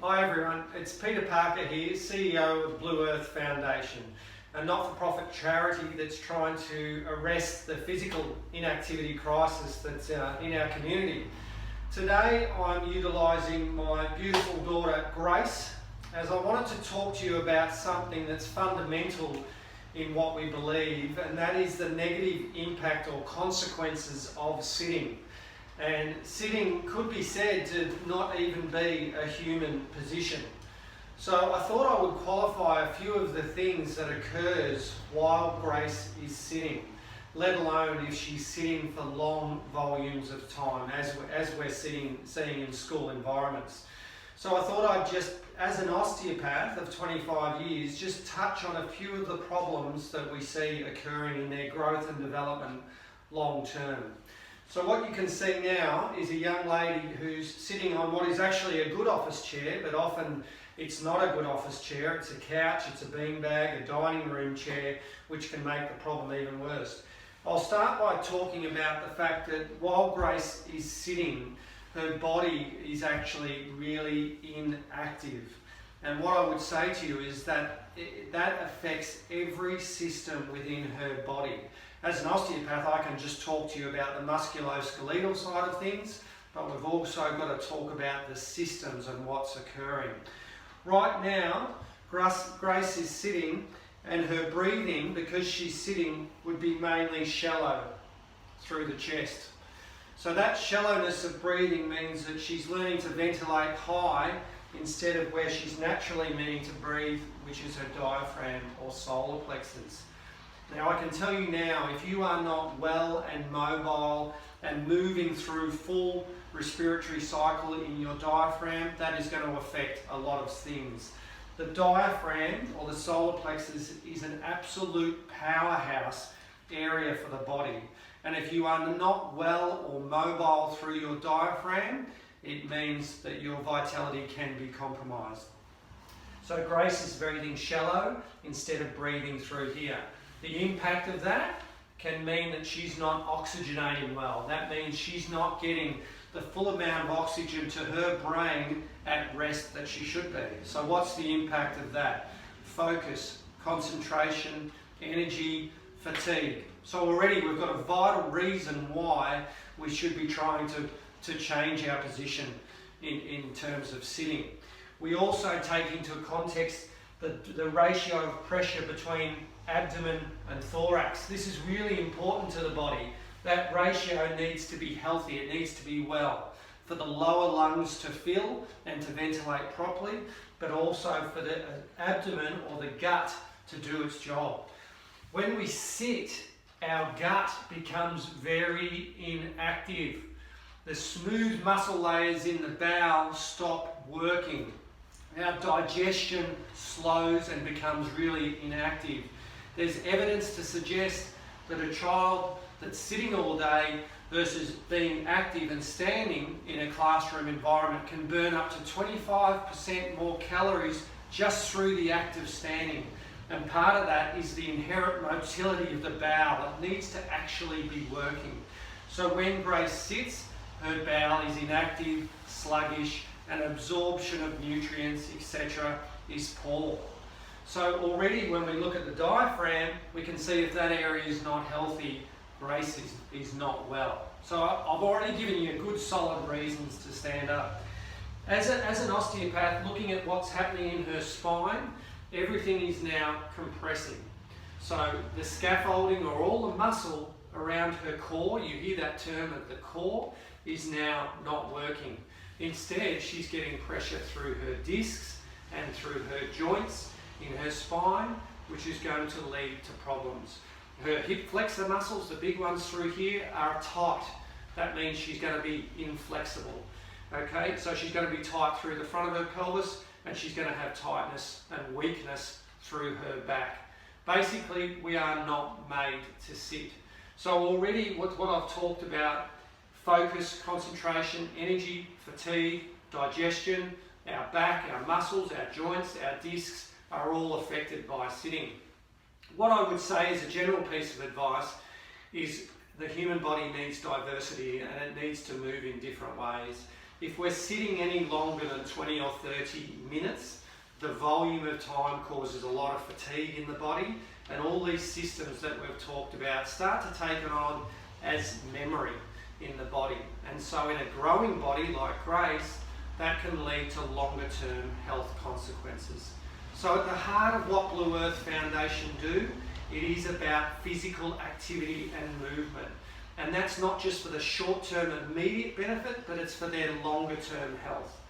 Hi everyone, it's Peter Parker here, CEO of Bluearth Foundation, a not-for-profit charity that's trying to arrest the physical inactivity crisis that's in our community. Today I'm utilising my beautiful daughter Grace as I wanted to talk to you about something that's fundamental in what we believe, and that is the negative impact or consequences of sitting. And sitting could be said to not even be a human position. So I thought I would qualify a few of the things that occurs while Grace is sitting, let alone if she's sitting for long volumes of time, as we're seeing in school environments. So I thought I'd just, as an osteopath of 25 years, just touch on a few of the problems that we see occurring in their growth and development long term. So what you can see now is a young lady who's sitting on what is actually a good office chair, but often it's not a good office chair. It's a couch, it's a beanbag, a dining room chair, which can make the problem even worse. I'll start by talking about the fact that while Grace is sitting, her body is actually really inactive. And what I would say to you is that that affects every system within her body. As an osteopath, I can just talk to you about the musculoskeletal side of things, but we've also got to talk about the systems and what's occurring. Right now, Grace is sitting, and her breathing, because she's sitting, would be mainly shallow through the chest. So that shallowness of breathing means that she's learning to ventilate high instead of where she's naturally meaning to breathe, which is her diaphragm or solar plexus. Now I can tell you now, if you are not well and mobile and moving through full respiratory cycle in your diaphragm, that is going to affect a lot of things. The diaphragm or the solar plexus is an absolute powerhouse area for the body. And if you are not well or mobile through your diaphragm, it means that your vitality can be compromised. So Grace is breathing shallow instead of breathing through here. The impact of that can mean that she's not oxygenating well. That means she's not getting the full amount of oxygen to her brain at rest that she should be. So what's the impact of that? Focus, concentration, energy, fatigue. So already we've got a vital reason why we should be trying to change our position in terms of sitting. We also take into context the ratio of pressure between abdomen and thorax. This is really important to the body. That ratio needs to be healthy, it needs to be well, for the lower lungs to fill and to ventilate properly, but also for the abdomen or the gut to do its job. When we sit, our gut becomes very inactive. The smooth muscle layers in the bowel stop working. Our digestion slows and becomes really inactive. There's evidence to suggest that a child that's sitting all day versus being active and standing in a classroom environment can burn up to 25% more calories just through the act of standing. And part of that is the inherent motility of the bowel. It needs to actually be working. So when Grace sits, her bowel is inactive, sluggish, and absorption of nutrients, etc., is poor. So already when we look at the diaphragm, we can see if that area is not healthy, Grace is not well. So I've already given you good solid reasons to stand up. As an osteopath, looking at what's happening in her spine, everything is now compressing. So the scaffolding or all the muscle around her core, you hear that term at the core, is now not working. Instead, she's getting pressure through her discs and through her joints in her spine, which is going to lead to problems. Her hip flexor muscles, the big ones through here, are tight. That means she's going to be inflexible. Okay, so she's going to be tight through the front of her pelvis, and she's going to have tightness and weakness through her back. Basically, we are not made to sit. So already what I've talked about, focus, concentration, energy, fatigue, digestion, our back, our muscles, our joints, our discs are all affected by sitting. What I would say as a general piece of advice is the human body needs diversity and it needs to move in different ways. if we're sitting any longer than 20 or 30 minutes, the volume of time causes a lot of fatigue in the body, and all these systems that we've talked about start to take it on as memory in the body. And so in a growing body like Grace, that can lead to longer term health consequences. So at the heart of what Bluearth Foundation do, it is about physical activity and movement. And that's not just for the short-term immediate benefit, but it's for their longer-term health.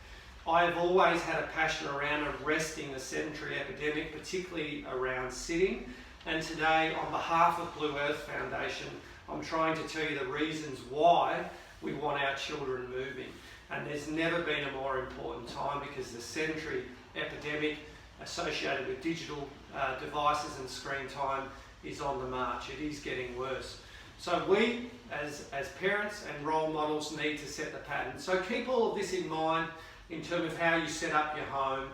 I've always had a passion around arresting the sedentary epidemic, particularly around sitting. And today, on behalf of Bluearth Foundation, I'm trying to tell you the reasons why we want our children moving. And there's never been a more important time, because the sedentary epidemic associated with digital devices and screen time is on the march. It is getting worse. So we, as parents and role models, need to set the pattern. So keep all of this in mind in terms of how you set up your home.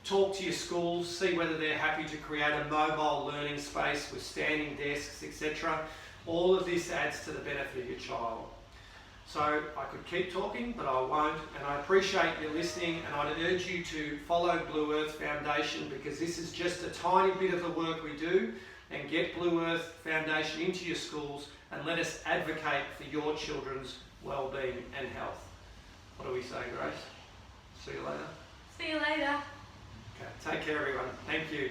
Talk to your schools, see whether they're happy to create a mobile learning space with standing desks, etc. All of this adds to the benefit of your child. So I could keep talking, but I won't, and I appreciate you listening, and I'd urge you to follow Bluearth Foundation, because this is just a tiny bit of the work we do, and get Bluearth Foundation into your schools and let us advocate for your children's well-being and health. What do we say, Grace? See you later. See you later. Okay, take care everyone. Thank you.